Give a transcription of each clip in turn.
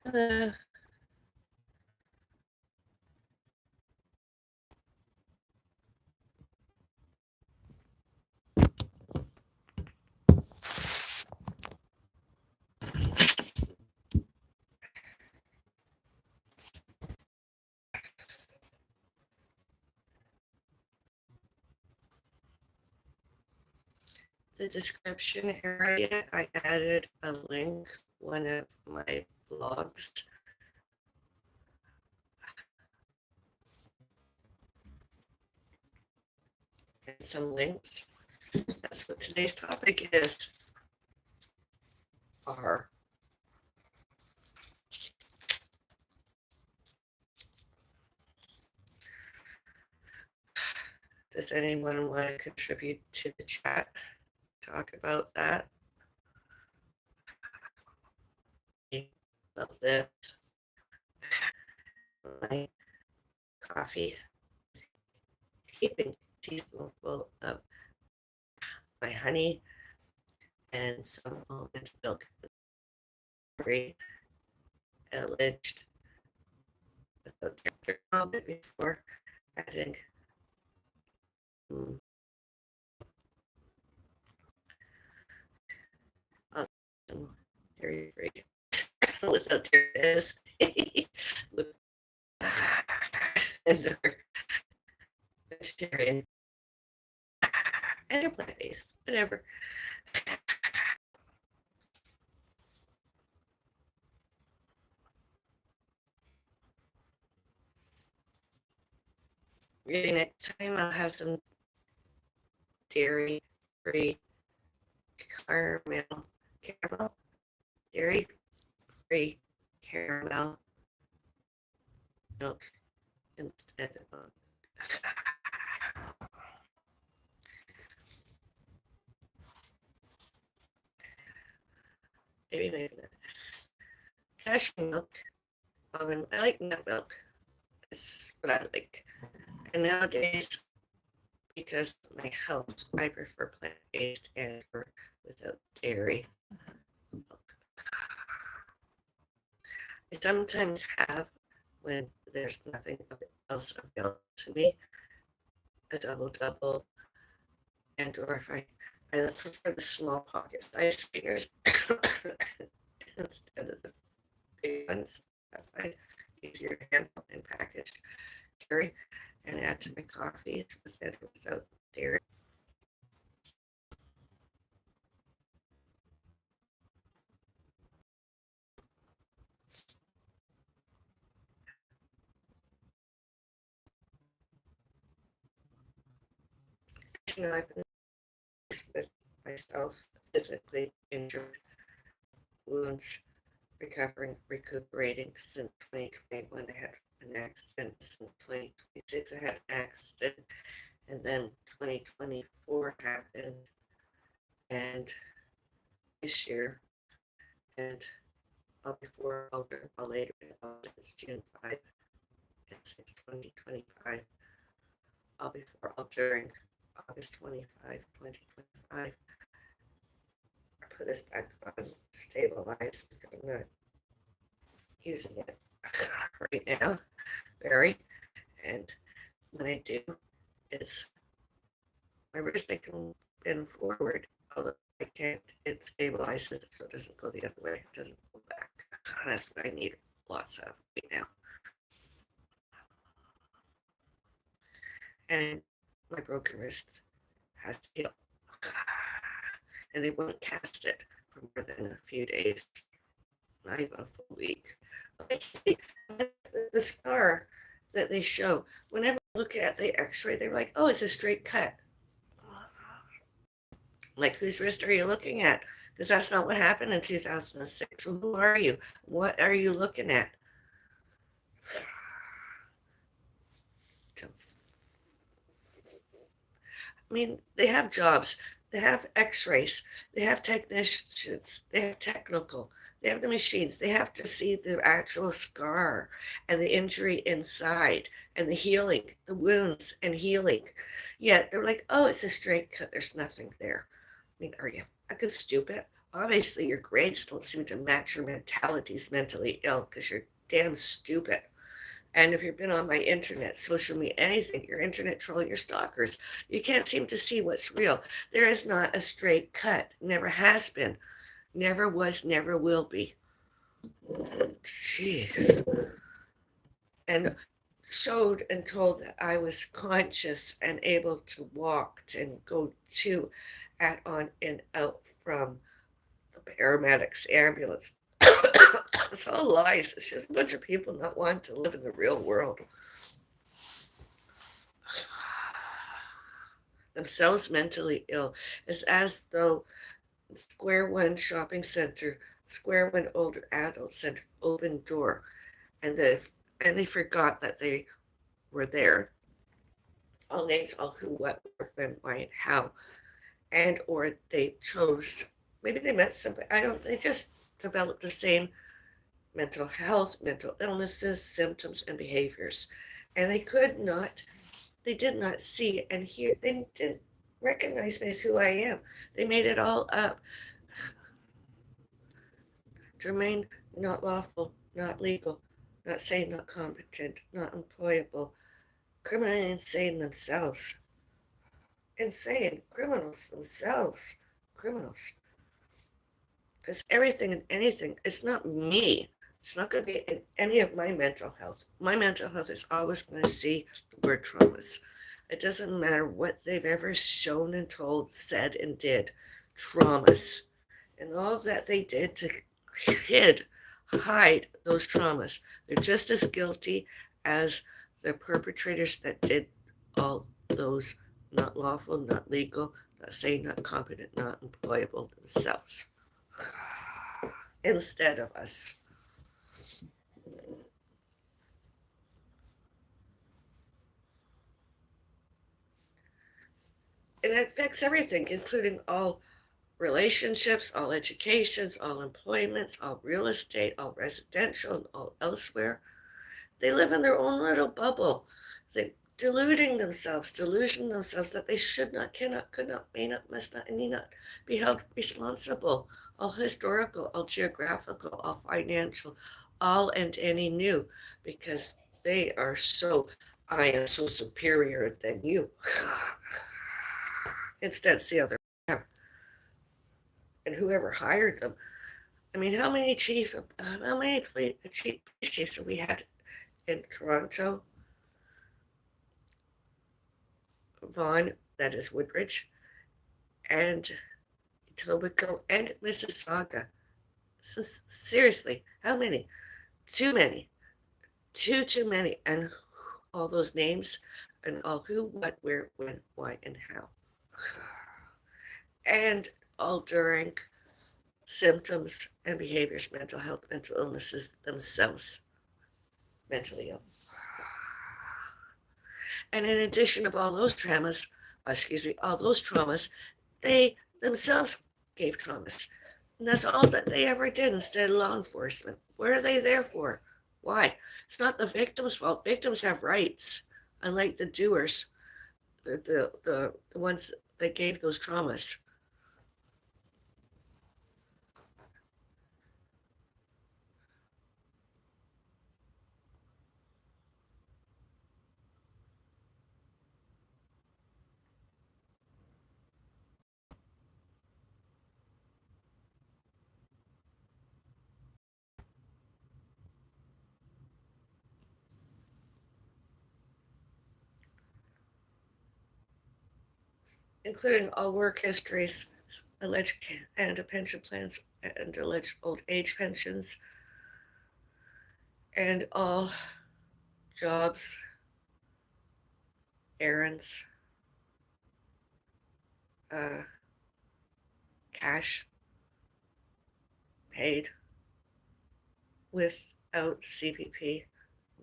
Uh, the description area, I added a link, one of my blogs. And some links. That's what today's topic is. Are. Does anyone want to contribute to the chat? Talk about that. About this. My coffee. Keeping a teaspoonful of my honey and some almond milk. Very alleged a bit before adding dairy free without dairy with and vegetarian and a plant based, whatever. Maybe next time I'll have some dairy free caramel, dairy free caramel milk instead of maybe cashew milk. I like nut milk. That's what I like. And nowadays, because of my health, I prefer plant-based and without dairy milk. I sometimes have, when there's nothing else available to me, a double, and or if I prefer the small pocket size fingers instead of the big ones. That's nice, easier to handle and package, carry, and add to my coffee. It's with and without dairy. I've been with myself physically injured, wounds, recuperating since 2021. I had an accident. Since 2026, I had an accident. And then 2024 happened. And this year, and I'll later, it's June 5, it's 2025. I'll before, I'll during August 25, 2025. I put this back on stabilized because I'm not using it right now, very. And when I do, it's my wrist can bend forward, although I can't. It stabilizes it so it doesn't go the other way. It doesn't pull back. That's what I need lots of right now. And my broken wrist has to heal. And they won't cast it for more than a few days, not even a full week. The scar that they show, whenever I look at the x-ray, they're like, oh, it's a straight cut. Like, whose wrist are you looking at? Because that's not what happened in 2006. Well, who are you? What are you looking at? I mean, they have jobs, they have x-rays, they have technicians, they have technical, they have the machines, they have to see the actual scar and the injury inside and the healing, the wounds and healing. Yet they're like, oh, it's a straight cut, there's nothing there. I mean, are you fucking stupid? Obviously, your grades don't seem to match your mentality's mentally ill because you're damn stupid. And if you've been on my internet, social media, anything, your internet troll, your stalkers, you can't seem to see what's real. There is not a straight cut. Never has been. Never was, never will be. Jeez. And showed and told that I was conscious and able to walk and go to, at, on, and out from the paramedics, ambulance. It's all lies. It's just a bunch of people not wanting to live in the real world. Themselves mentally ill. It's as though Square One Shopping Center, Square One Older Adult Center, open door, and they forgot that they were there. All names, all who, what, where, when, why, and how, and or they chose. Maybe they met somebody. I don't. They just developed the same mental health, mental illnesses, symptoms, and behaviors, and they did not see and hear. They didn't recognize me as who I am. They made it all up. To remain not lawful, not legal, not sane, not competent, not employable, criminally insane themselves. Insane criminals themselves. Criminals. Because everything and anything, it's not me. It's not going to be in any of my mental health. My mental health is always going to see the word traumas. It doesn't matter what they've ever shown and told, said and did. Traumas. And all that they did to hide those traumas. They're just as guilty as the perpetrators that did all those not lawful, not legal, not sane, not competent, not employable themselves. Instead of us. And it affects everything, including all relationships, all educations, all employments, all real estate, all residential, and all elsewhere. They live in their own little bubble. They deluding themselves, delusion themselves that they should not, cannot, could not, may not, must not, and need not be held responsible. All historical, all geographical, all financial, all and any new, because they are so, I am so superior than you. Instead, it's the other way. And whoever hired them. I mean, how many chief chiefs have we had in Toronto? Vaughan, that is Woodbridge, and Etobicoke, and Mississauga. Seriously, how many? Too many. Too many. And all those names, and all who, what, where, when, why, and how. And all during symptoms and behaviors, mental health, mental illnesses themselves, mentally ill. And in addition of all those traumas, they themselves gave traumas. And that's all that they ever did instead of law enforcement. What are they there for? Why? It's not the victim's fault. Victims have rights, unlike the doers, the ones that gave those traumas. Including all work histories, alleged and pension plans, and alleged old age pensions, and all jobs, errands, uh, cash paid without CPP,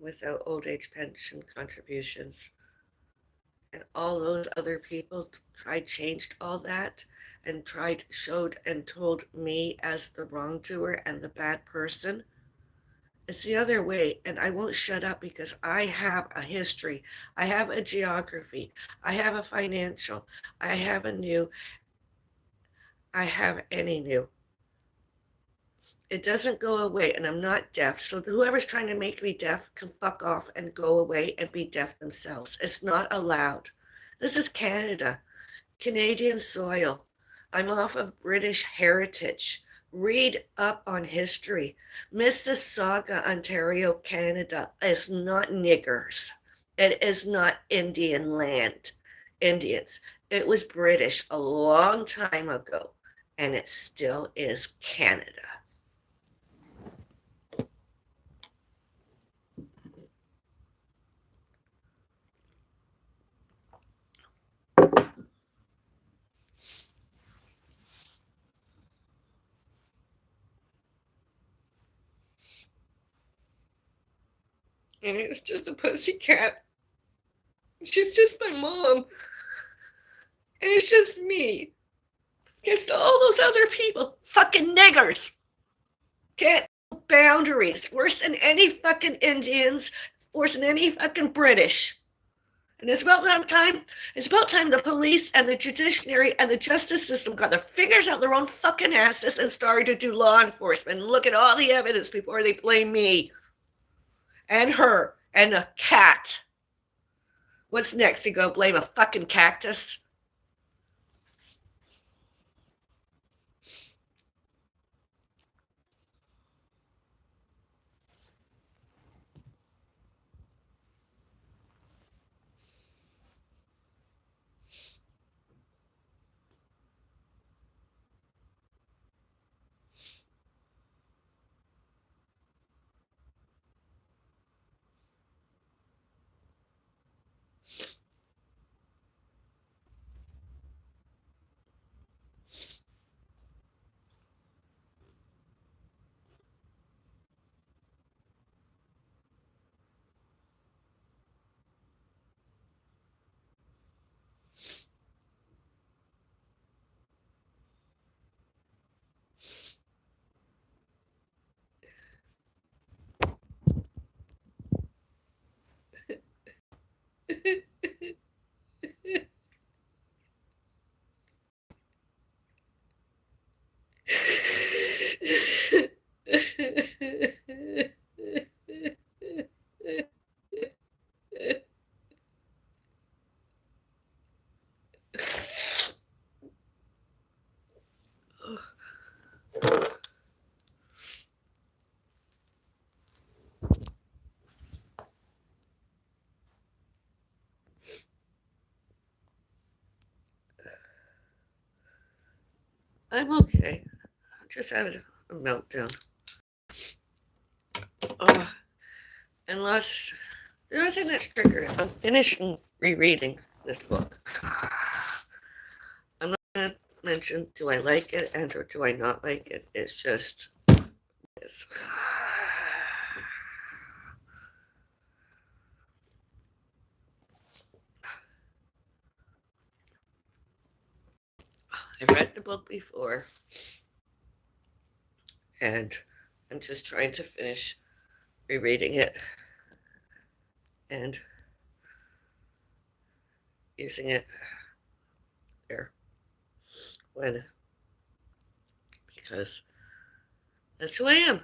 without old age pension contributions. And all those other people changed all that, and showed and told me as the wrongdoer and the bad person. It's the other way, and I won't shut up because I have a history, I have a geography, I have a financial, I have a new, I have any new. It doesn't go away, and I'm not deaf. So whoever's trying to make me deaf can fuck off and go away and be deaf themselves. It's not allowed. This is Canada, Canadian soil. I'm off of British heritage. Read up on history. Mississauga, Ontario, Canada is not niggers. It is not Indian land, Indians. It was British a long time ago, and it still is Canada. And it was just a pussycat. She's just my mom. And it's just me against all those other people. Fucking niggers. Can't boundaries. Worse than any fucking Indians. Worse than any fucking British. And it's about that time. It's about time the police and the judiciary and the justice system got their fingers out their own fucking asses and started to do law enforcement and look at all the evidence before they blame me and her and a cat. What's next? To go blame a fucking cactus? I'm okay. I just had a meltdown. Unless the only thing that's triggered it, I'm finishing rereading this book. I'm not going to mention do I like it and or do I not like it. It's just it's. I've read the book before, and I'm just trying to finish rereading it and using it there when because that's who I am.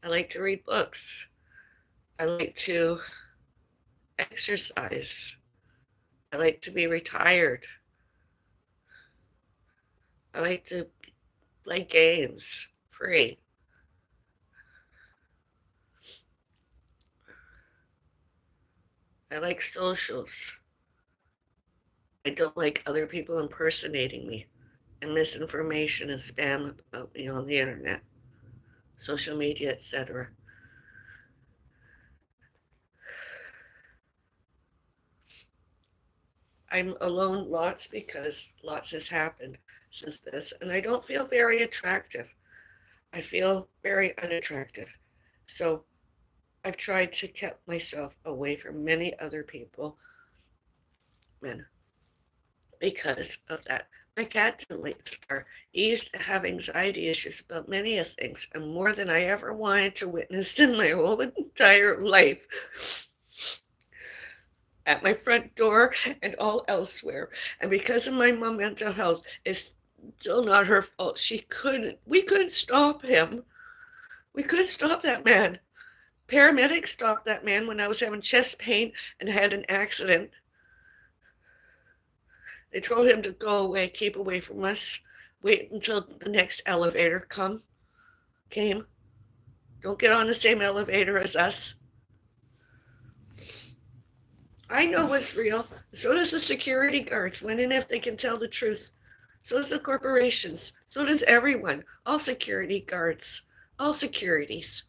I like to read books. I like to exercise. I like to be retired. I like to play games free. I like socials. I don't like other people impersonating me and misinformation and spam about me on the internet, social media, etc. I'm alone lots because lots has happened since this, and I don't feel very attractive. I feel very unattractive. So I've tried to keep myself away from many other people, men, because of that. My cat didn't like the star. He used to have anxiety issues about many of things, and more than I ever wanted to witness in my whole entire life. At my front door and all elsewhere. And because of my mental health, it's still not her fault. We couldn't stop him. We could stop that man. Paramedics stopped that man when I was having chest pain and had an accident. They told him to go away, keep away from us, wait until the next elevator came. Don't get on the same elevator as us. I know what's real. So does the security guards, when and if they can tell the truth. So does the corporations. So does everyone. All security guards. All securities.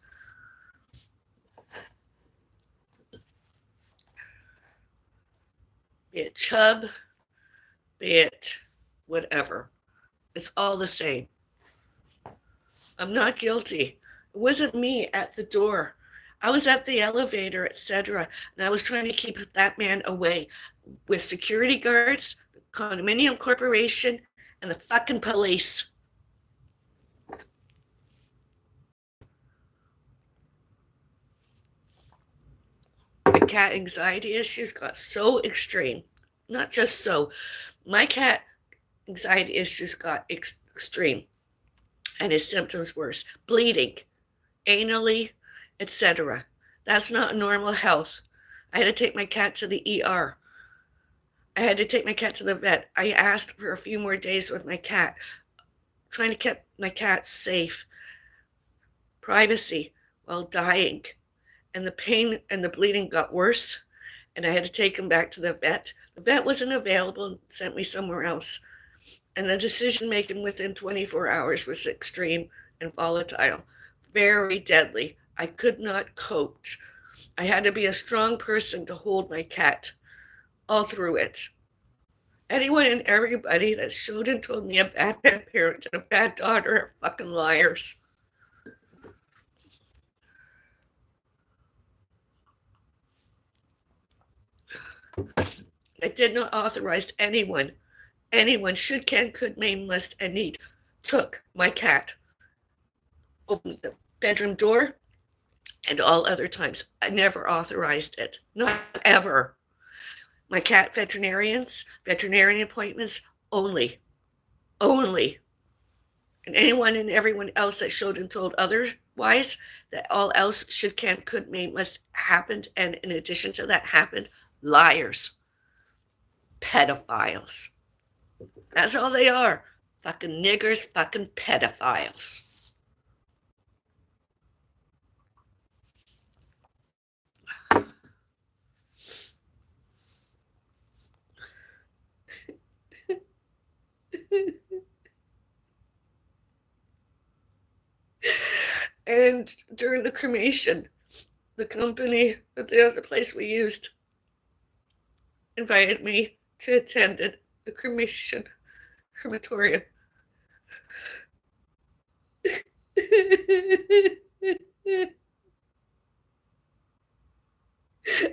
Be it Chubb, be it whatever. It's all the same. I'm not guilty. It wasn't me at the door. I was at the elevator, etc., and I was trying to keep that man away with security guards, the condominium corporation, and the fucking police. My cat anxiety issues got so extreme. Not just so. My cat anxiety issues got extreme, and his symptoms worse. Bleeding, anally, etc. That's not normal health. I had to take my cat to the ER. I had to take my cat to the vet. I asked for a few more days with my cat, trying to keep my cat safe. Privacy while dying. And the pain and the bleeding got worse, and I had to take him back to the vet. The vet wasn't available and sent me somewhere else. And the decision making within 24 hours was extreme and volatile, very deadly. I could not cope. I had to be a strong person to hold my cat all through it. Anyone and everybody that showed and told me a bad parent and a bad daughter are fucking liars. I did not authorize anyone should, can, could, may, must, and need, took my cat, opened the bedroom door, and all other times. I never authorized it. Not ever. My cat veterinarian appointments only. Only. And anyone and everyone else that showed and told otherwise, that all else should, can, could, may, must happened, and in addition to that happened, liars. Pedophiles. That's all they are. Fucking niggers, fucking pedophiles. And during the cremation, the company, the other place we used, invited me to attend the crematorium.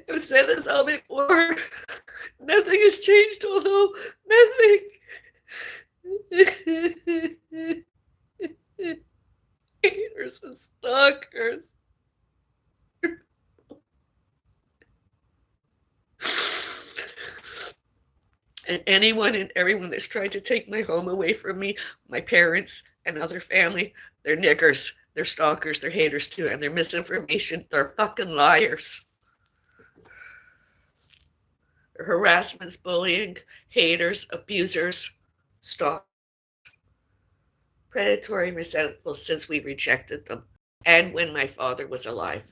I've said this all before. Nothing has changed, although nothing. Haters and stalkers. And anyone and everyone that's tried to take my home away from me, my parents and other family, they're niggers, they're stalkers, they're haters too, and they're misinformation, they're fucking liars. They're harassments, bullying, haters, abusers, stalkers, predatory, resentful since we rejected them, and when my father was alive.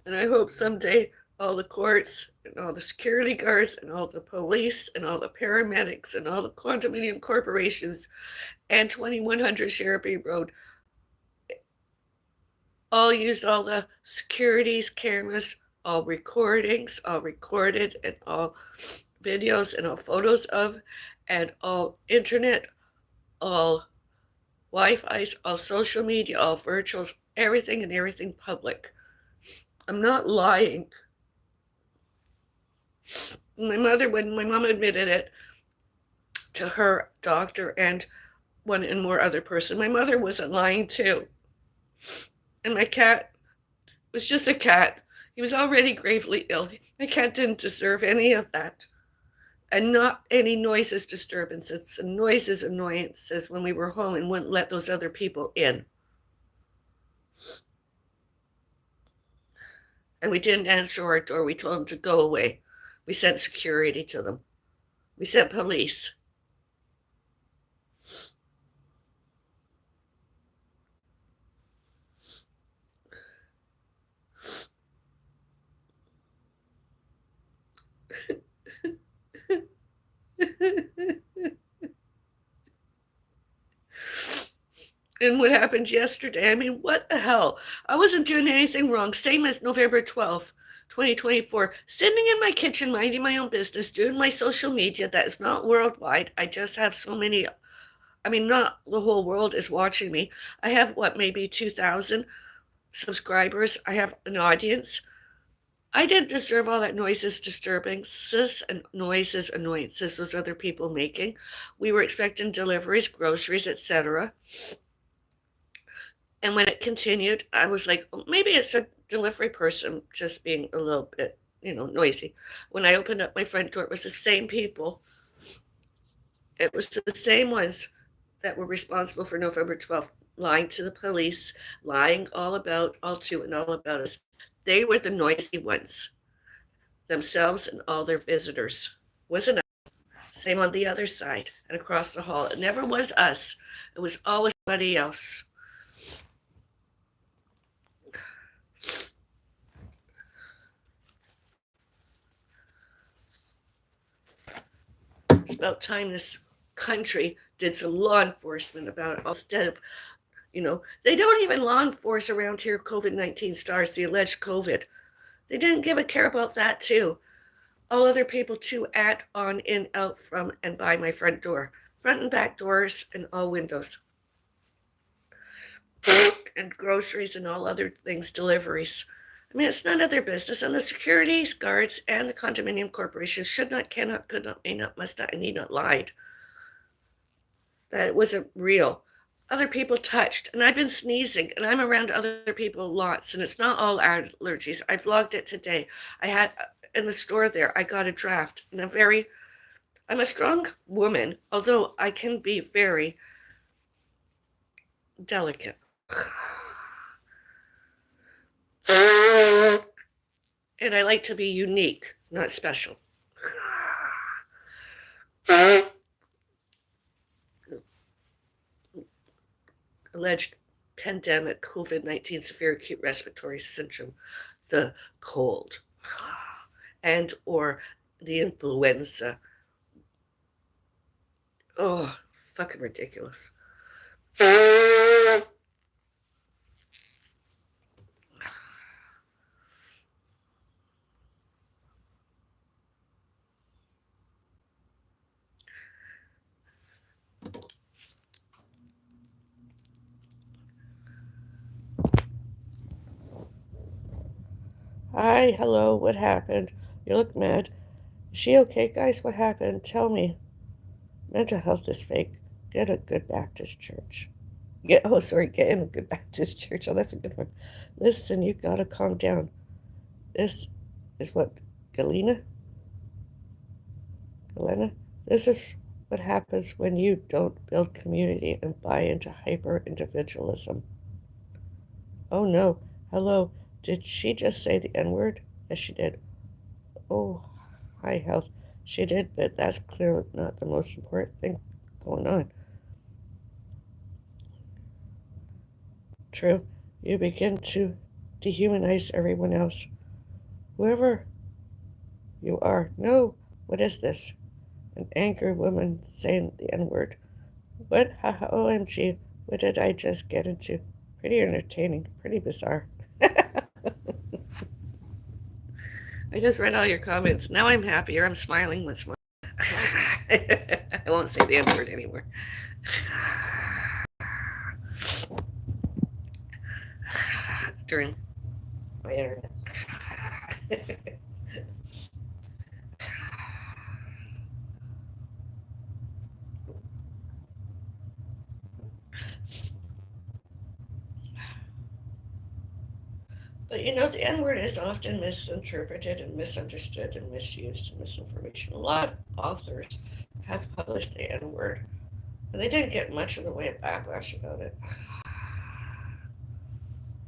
And I hope someday all the courts and all the security guards and all the police and all the paramedics and all the condominium corporations and 2100 Sheriff Road all used all the securities, cameras, all recordings, all recorded, and all videos and all photos of, and all internet, all Wi-Fi, all social media, all virtuals, everything and everything public. I'm not lying. When my mom admitted it to her doctor and one and more other person, my mother wasn't lying too. And my cat was just a cat. He was already gravely ill. My cat didn't deserve any of that. And not any noises, disturbances, and noises, annoyances when we were home and wouldn't let those other people in. And we didn't answer our door. We told them to go away. We sent security to them. We sent police. And what happened yesterday, I mean, what the hell? I wasn't doing anything wrong. Same as November 12th, 2024. Sitting in my kitchen, minding my own business, doing my social media that is not worldwide. I just have so many, I mean, not the whole world is watching me. I have, what, maybe 2,000 subscribers. I have an audience. I didn't deserve all that noises, disturbances, and noises, annoyances those other people making. We were expecting deliveries, groceries, etc. And when it continued, I was like, well, maybe it's a delivery person just being a little bit, noisy. When I opened up my front door, it was the same people. It was the same ones that were responsible for November 12th, lying to the police, lying all about us. They were the noisy ones, themselves and all their visitors. Wasn't us. Same on the other side and across the hall. It never was us. It was always somebody else. It's about time this country did some law enforcement about it instead of, they don't even law enforce around here COVID-19 stars, the alleged COVID. They didn't give a care about that too. All other people too at, on, in, out, from, and by my front door. Front and back doors and all windows. And groceries and all other things, deliveries. I mean, it's none of their business, and the security guards and the condominium corporation should not, cannot, could not, may not, must not, and need not lied that it wasn't real. Other people touched, and I've been sneezing, and I'm around other people lots, and it's not all allergies. I vlogged it today. I had in the store there, I got a draft, and I'm a strong woman, although I can be very delicate. And I like to be unique, not special. Alleged pandemic, COVID-19 severe acute respiratory syndrome, the cold, and or the influenza. Oh, fucking ridiculous. Hi, hello, what happened? You look mad. Is she okay, guys? What happened? Tell me. Mental health is fake. Get a good Baptist church. Get in a good Baptist church. Oh, that's a good one. Listen, you gotta calm down. This is what, Galena? This is what happens when you don't build community and buy into hyper-individualism. Oh no, hello, did she just say the N-word? Yes, she did. Oh, hi, health. She did, but that's clearly not the most important thing going on. True, you begin to dehumanize everyone else. Whoever you are. No, what is this? An angry woman saying the N-word. What? Haha, OMG, what did I just get into? Pretty entertaining, pretty bizarre. I just read all your comments. Now I'm happier. I'm smiling once more. I won't say the N word anymore. During my internet. But you know, the N word is often misinterpreted and misunderstood and misused in misinformation. A lot of authors have published the N word, and they didn't get much in the way of backlash about it.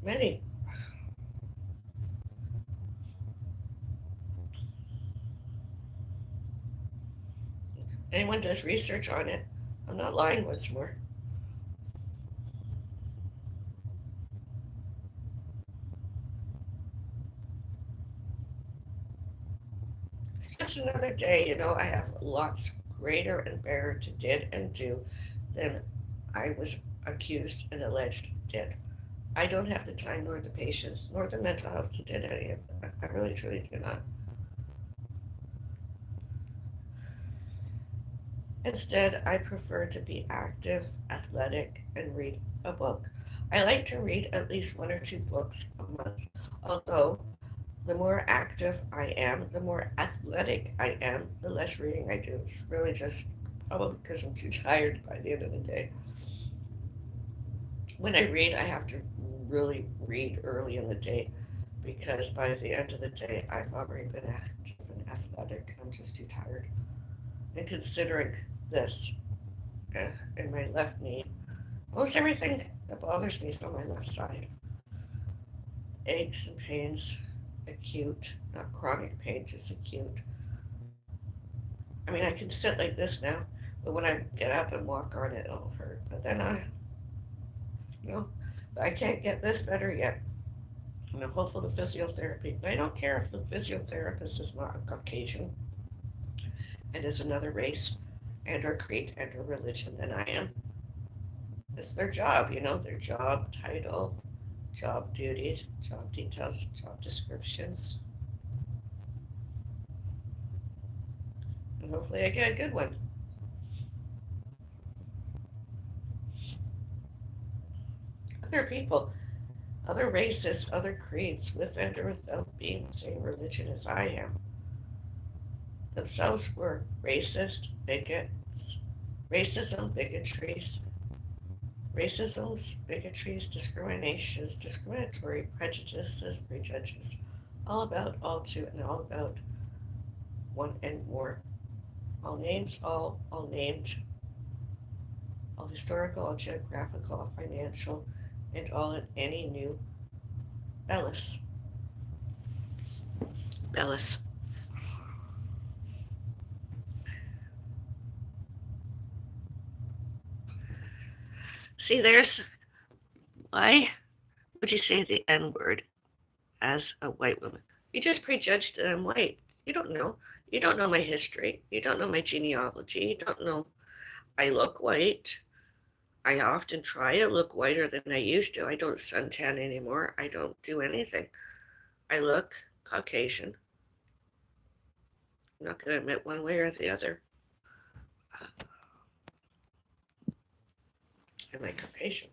Many. Anyone does research on it, I'm not lying once more. It's just another day, you know. I have lots greater and better to did and do than I was accused and alleged did. I don't have the time nor the patience nor the mental health to do any of that. I really truly do not. Instead, I prefer to be active, athletic, and read a book. I like to read at least one or two books a month, although the more active I am, the more athletic I am, the less reading I do. It's really just probably because I'm too tired by the end of the day. When I read, I have to really read early in the day because by the end of the day, I've already been active and athletic. I'm just too tired. And considering this in my left knee, most everything that bothers me is on my left side. Aches and pains, acute, not chronic pain, just acute. I mean, I can sit like this now, but when I get up and walk on it, it'll hurt. But then you know, I can't get this better yet. And I'm hopeful to physiotherapy. But I don't care if the physiotherapist is not a Caucasian and is another race and or creed and or religion than I am. It's their job, you know, their job title, job duties, job details, job descriptions. And hopefully I get a good one. Other people, other races, other creeds, with and or without being the same religion as I am, themselves were racist, bigots, racism, bigotries, discriminations, discriminatory prejudices, prejudges, all about, all to, and all about one and more. All names, all named, all historical, all geographical, all financial, and all in any new Bellis. Bellis. See, there's why would you say the N word as a white woman? You just prejudged that I'm white. You don't know. You don't know my history. You don't know my genealogy. You don't know I look white. I often try to look whiter than I used to. I don't suntan anymore. I don't do anything. I look Caucasian. I'm not going to admit one way or the other. Am I Caucasian?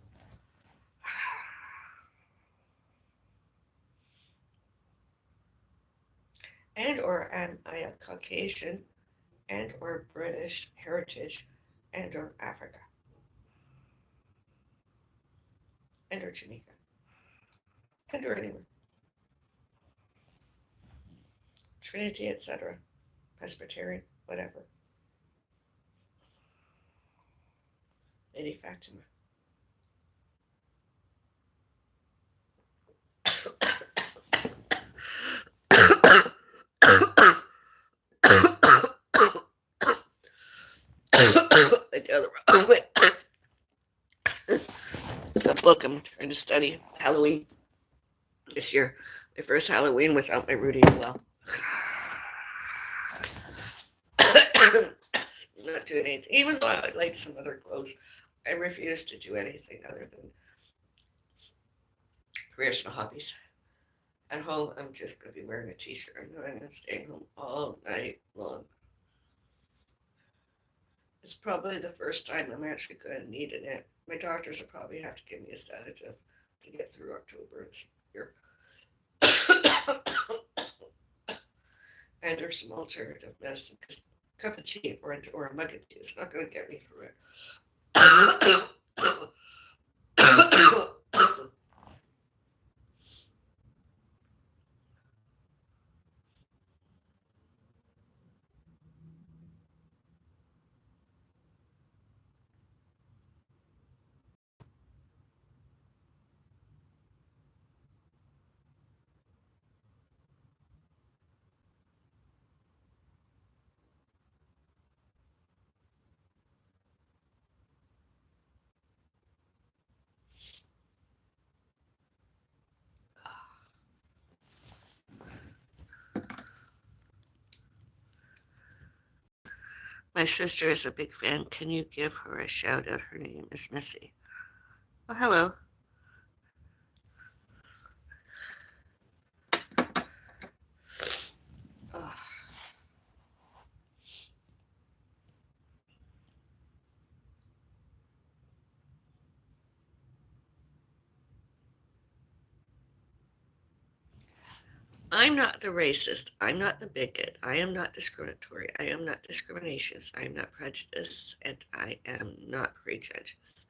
And or am I a Caucasian and or British heritage and or Africa and or Jamaica and or anywhere. Trinity, etc. Presbyterian, whatever. Lady Fatima. A book I'm trying to study Halloween this year. My first Halloween without my Rudy well. Not doing anything. Even though I like some other clothes, I refuse to do anything other than careers and hobbies. At home, I'm just going to be wearing a t-shirt and I'm going to stay home all night long. It's probably the first time I'm actually going to need a nap. My doctors will probably have to give me a sedative to get through October this year. And there's some alternative medicine because a cup of tea or a mug of tea is not going to get me through it. My sister is a big fan. Can you give her a shout out? Her name is Missy. Oh, hello. Oh. I'm not the racist. I'm not the bigot. I am not discriminatory. I am not discriminations. I am not prejudiced. And I am not prejudice.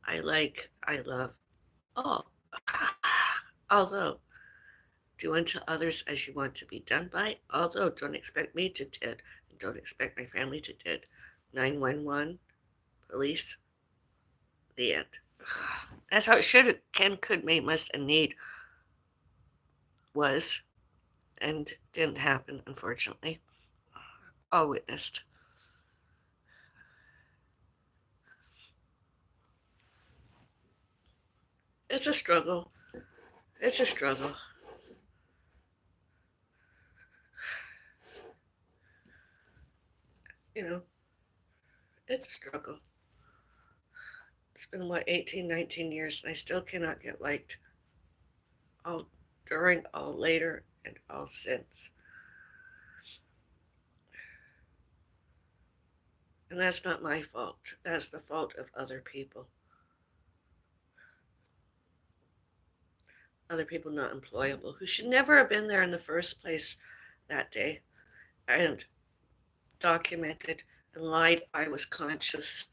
I love all. Although, do unto others as you want to be done by. Although, don't expect me to did. And don't expect my family to did. 911, police, the end. That's how it should, can, could, may, must, and need was and didn't happen, unfortunately. All witnessed. It's a struggle. It's a struggle. You know, it's a struggle. It's been, 18, 19 years, and I still cannot get liked. All during, all later, and all since. And that's not my fault. That's the fault of other people. Other people not employable who should never have been there in the first place that day and documented and lied I was conscious.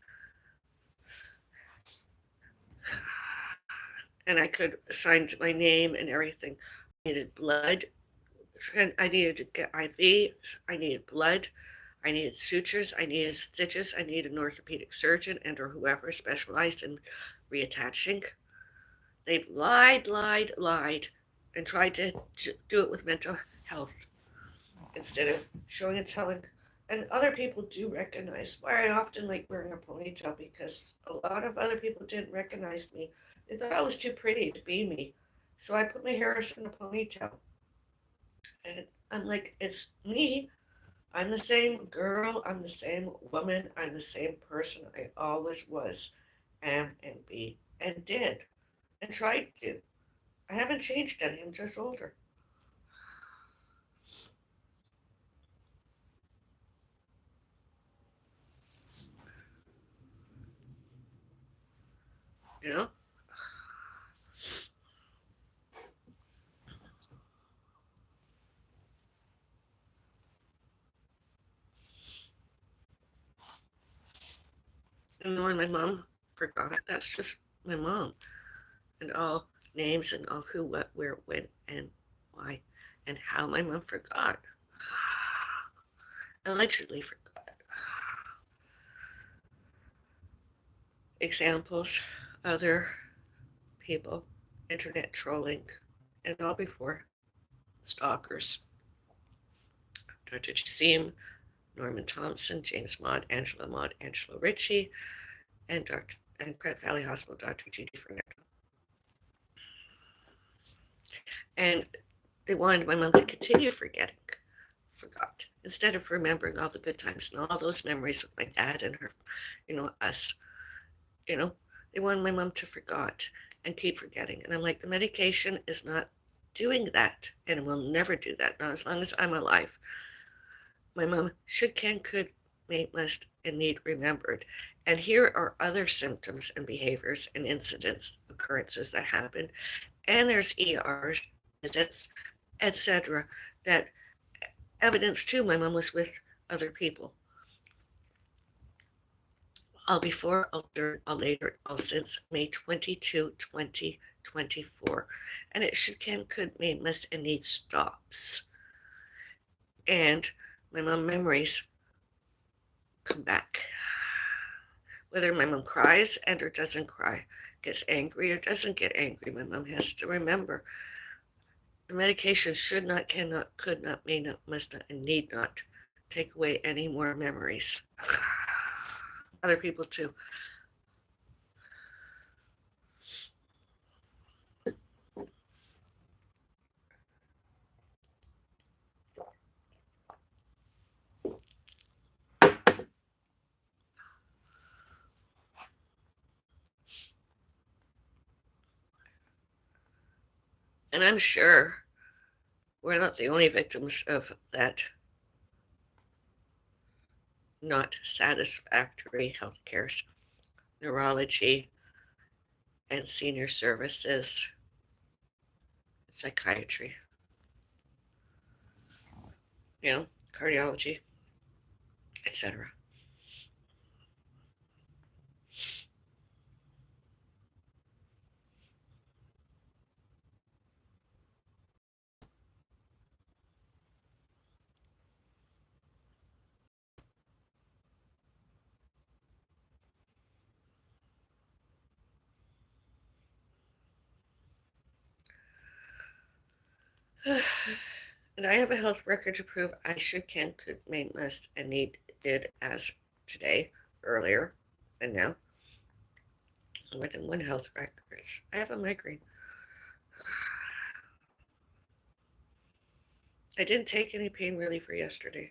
And I could sign my name and everything. I needed blood. I needed to get IV. I needed blood. I needed sutures. I needed stitches. I needed an orthopedic surgeon and or whoever specialized in reattaching. They've lied, and tried to do it with mental health instead of showing and telling. And other people do recognize why I often like wearing a ponytail because a lot of other people didn't recognize me. They thought I was too pretty to be me. So I put my hair in a ponytail. And I'm like, it's me. I'm the same girl. I'm the same woman. I'm the same person I always was, am, and be, and did, and tried to. I haven't changed any. I'm just older. You know? And when my mom forgot, that's just my mom. And all names and all who, what, where, when, and why, and how my mom forgot. Allegedly forgot. Examples, other people, internet trolling, and all before stalkers. Dr. Jasim, Norman Thompson, James Maud, Angela Ritchie, and Pratt Valley Hospital, Dr. Judy Fernando. And they wanted my mom to continue forgot, instead of remembering all the good times and all those memories with my dad and her, us. They wanted my mom to forget and keep forgetting. And I'm like, the medication is not doing that and will never do that, not as long as I'm alive. My mom should, can, could, may, must, and need remembered. And here are other symptoms and behaviors and incidents, occurrences that happen. And there's ER visits, etc. That evidence too my mom was with other people. All before, all during, all later, all since May 22, 2024. And it should, can, could, may, must, and need stops. And my mom memories come back. Whether my mom cries and or doesn't cry, gets angry or doesn't get angry, my mom has to remember the medication should not, cannot, could not, may not, must not, and need not take away any more memories. Other people too. And I'm sure we're not the only victims of that not satisfactory healthcare, neurology, and senior services, psychiatry, cardiology, etc. And I have a health record to prove I should, can, could, may, must, and need did as today, earlier, and now. More than one health records. I have a migraine. I didn't take any pain reliever yesterday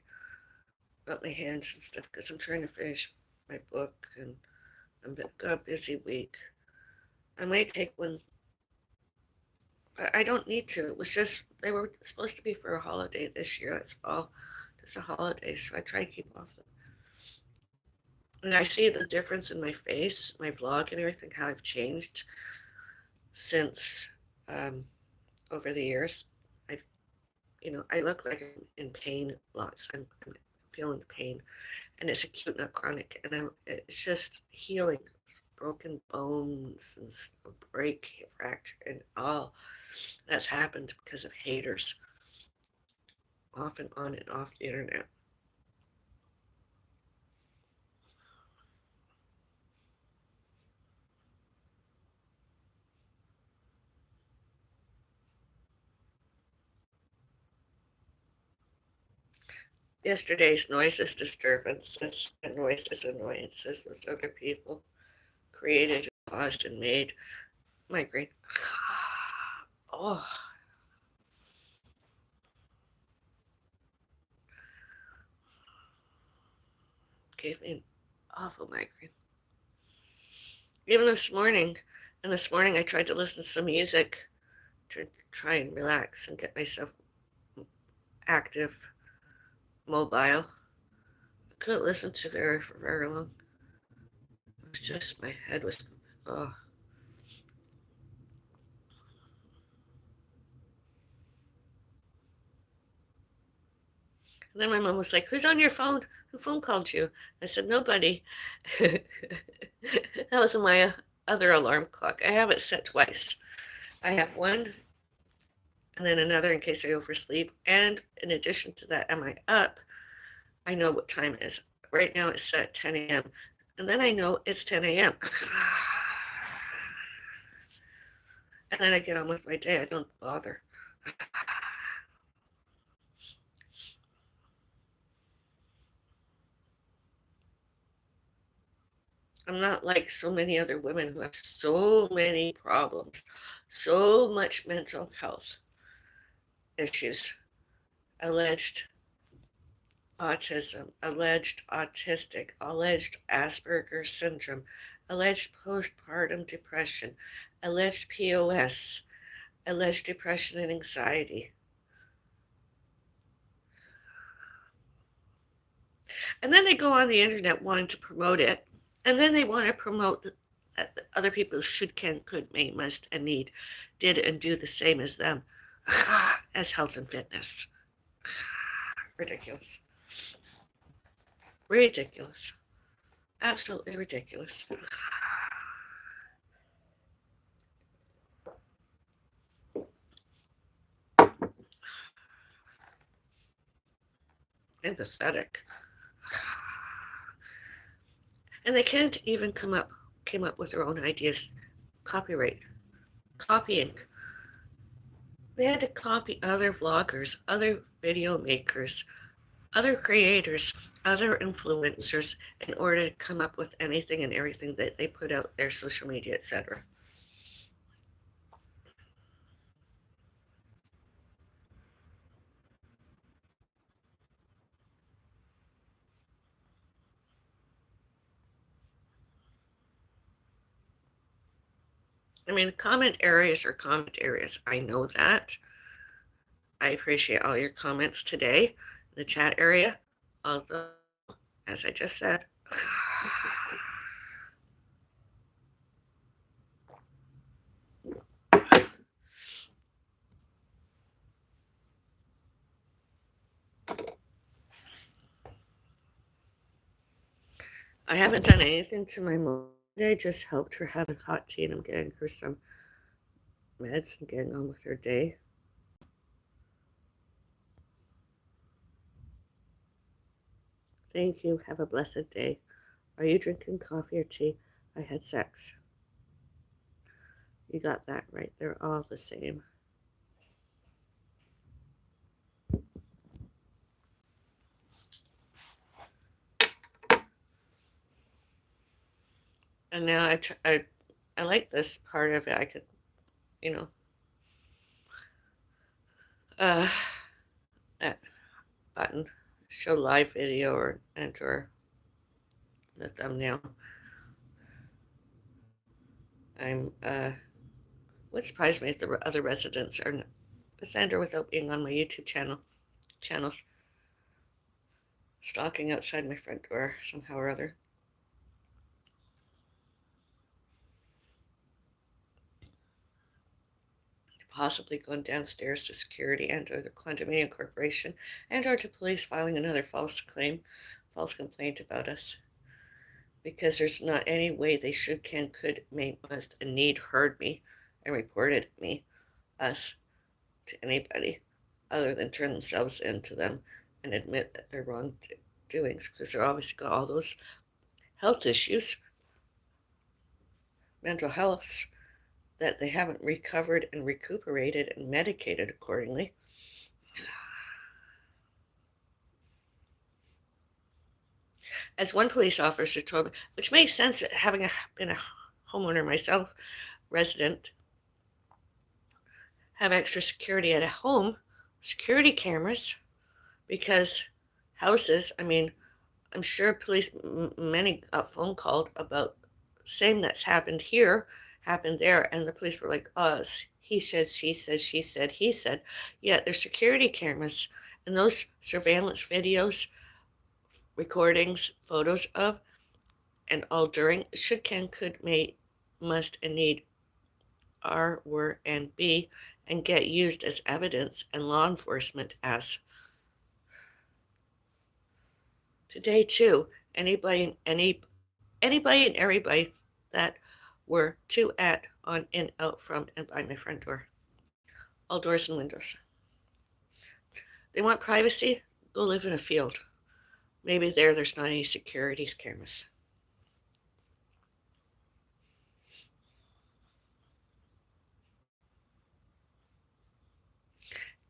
about my hands and stuff because I'm trying to finish my book and I've got a busy week. I might take one. I don't need to. It was just, they were supposed to be for a holiday this year. That's all. It's a holiday, so I try to keep off them. And I see the difference in my face, my vlog, and everything, how I've changed since over the years. I've, I look like I'm in pain lots. I'm feeling the pain, and it's acute, not chronic. And it's just healing broken bones and break, fracture, and all that's happened because of haters, often on and off the internet. Yesterday's noises, disturbances, and noises, annoyances with other people created, caused, and made migraine. Oh, gave me an awful migraine. Even this morning, I tried to listen to some music to try and relax and get myself active, mobile. I couldn't listen to for very long. It was just, my head was, oh. And then my mom was like, "Who's on your phone? Who phone called you?" I said, "Nobody." That was my other alarm clock. I have it set twice. I have one and then another in case I oversleep. And in addition to that, am I up? I know what time it is. Right now it's set 10 a.m. And then I know it's 10 a.m. And then I get on with my day. I don't bother. I'm not like so many other women who have so many problems, so much mental health issues, alleged autism, alleged autistic, alleged Asperger's syndrome, alleged postpartum depression, alleged POS, alleged depression and anxiety. And then they go on the internet wanting to promote it. And then they want to promote that other people should, can, could, may, must, and need, did, and do the same as them as health and fitness. Ridiculous. Ridiculous. Absolutely ridiculous. Empathetic. And they can't even came up with their own ideas. Copyright. Copying. They had to copy other vloggers, other video makers, other creators, other influencers in order to come up with anything and everything that they put out their social media, etc. I mean, comment areas are comment areas. I know that. I appreciate all your comments today in the chat area. Although, as I just said, I haven't done anything to my mom today, just helped her have a hot tea, and I'm getting her some meds and getting on with her day. Thank you. Have a blessed day. Are you drinking coffee or tea? I had sex. You got that right. They're all the same. And now I like this part of it. I could, you know, that button, show live video or enter the thumbnail. I'm what surprised me, the other residents are with Andrew without being on my YouTube channels, stalking outside my front door somehow or other. Possibly going downstairs to security and or the condominium corporation and or to police filing another false complaint about us. Because there's not any way they should, can, could, may, must, and need heard me and reported us, to anybody other than turn themselves into them and admit that they're wrongdoings, because they're obviously got all those health issues, mental health, that they haven't recovered and recuperated and medicated accordingly. As one police officer told me, which makes sense, having been a homeowner myself, resident, have extra security at a home, security cameras, because houses, I mean, I'm sure police, many got phone called about same that's happened here, happened there, and the police were like, he said, she said, she said, he said. Yeah, there's security cameras, and those surveillance videos, recordings, photos of, and all during, should, can, could, may, must, and need, are, were, and be, and get used as evidence and law enforcement as. Today too, anybody and everybody that were to, at, on, in, out, from, and by my front door. All doors and windows. They want privacy? Go live in a field. Maybe there's not any security cameras.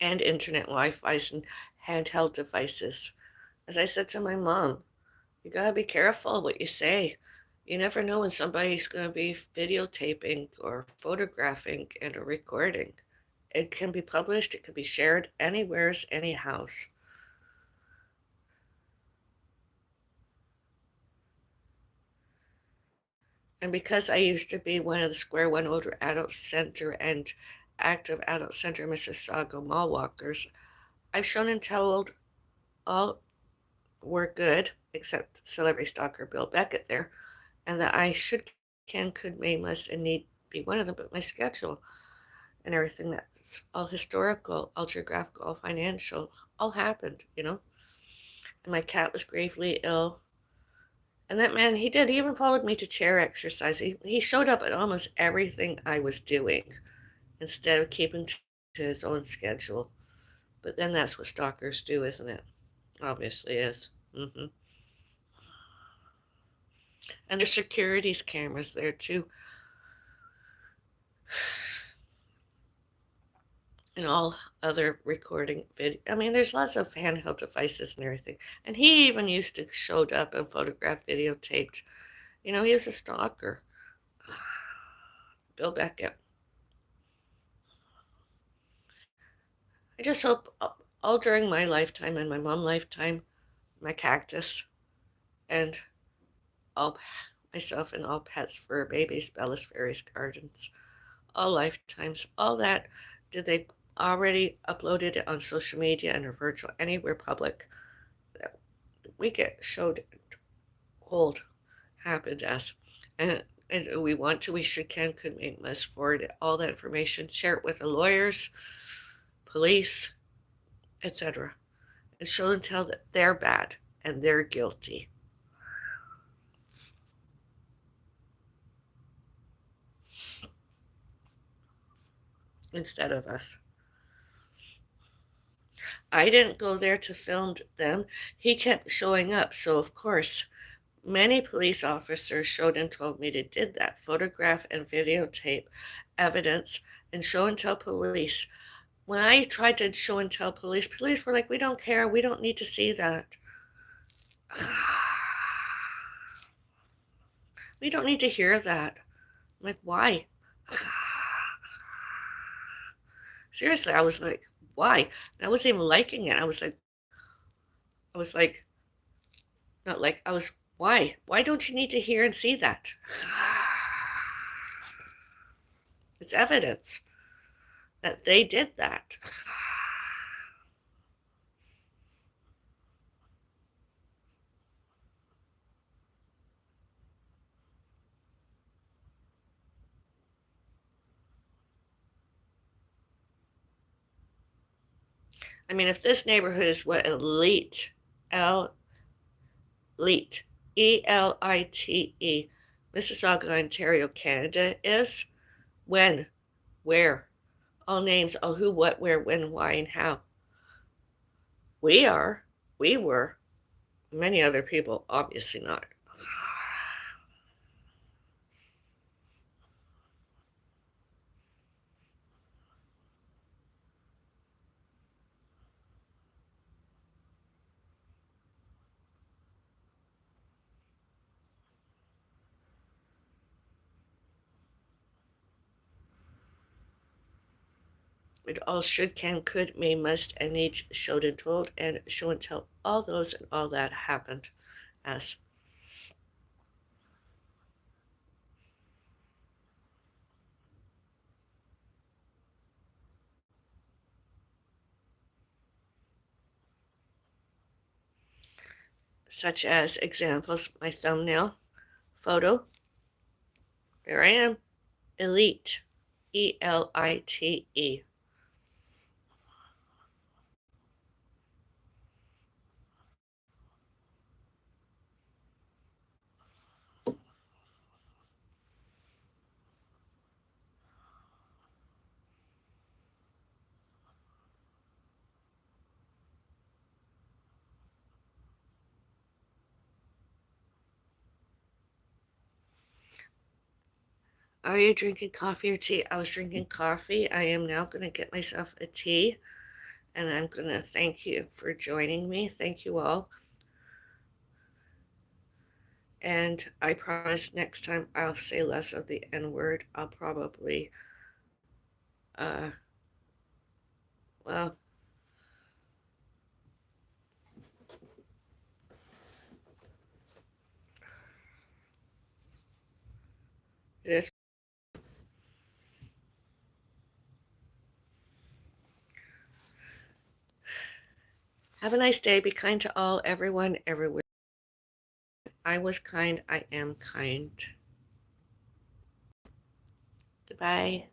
And internet Wi-Fi and handheld devices. As I said to my mom, you gotta be careful what you say. You never know when somebody's gonna be videotaping or photographing and or recording. It can be published, it can be shared anywheres, any house. And because I used to be one of the Square One Older Adults Center and active adult center Mississauga mall walkers, I've shown and told all were good, except celebrity stalker Bill Beckett there, and that I should, can, could, may, must, and need be one of them, but my schedule and everything that's all historical, all geographical, all financial, all happened, you know? And my cat was gravely ill. And that man, he did. He even followed me to chair exercise. He showed up at almost everything I was doing instead of keeping to his own schedule. But then that's what stalkers do, isn't it? Obviously is. And there's securities cameras there too. And all other recording video. I mean, there's lots of handheld devices and everything. And he even used to showed up and photograph, videotaped. You know, he was a stalker. Bill Beckett. I just hope all during my lifetime and my mom's lifetime, my cactus, and all myself and all pets, fur babies, Bella's Fairies Gardens, all lifetimes, all that, did they already uploaded it on social media and are virtual anywhere public that we get showed, hold, happened to us. And we want to, we should, can, could, may, must forward all that information, share it with the lawyers, police, etc., and show and tell that they're bad and they're guilty. Instead of us. I didn't go there to film them. He kept showing up, so of course, many police officers showed and told me they did that, photograph and videotape evidence and show and tell police. When I tried to show and tell police, police were like, we don't care, we don't need to see that. We don't need to hear that. I'm like, why? Seriously, I was like, why? I wasn't even liking it. I was like, not like, I was, why? Why don't you need to hear and see that? It's evidence that they did that. I mean, if this neighborhood is what elite, elite, ELITE, Mississauga, Ontario, Canada is, when, where, all names, all who, what, where, when, why, and how. We were, many other people, obviously not. It all should, can, could, may, must, and need, showed and told, and show and tell, all those and all that happened as. Such as examples, my thumbnail photo. There I am, elite, ELITE. Are you drinking coffee or tea? I was drinking coffee. I am now going to get myself a tea, and I'm going to thank you for joining me. Thank you all. And I promise next time I'll say less of the N word. I'll probably, well, it is Have a nice day. Be kind to all, everyone, everywhere. I was kind. I am kind. Goodbye.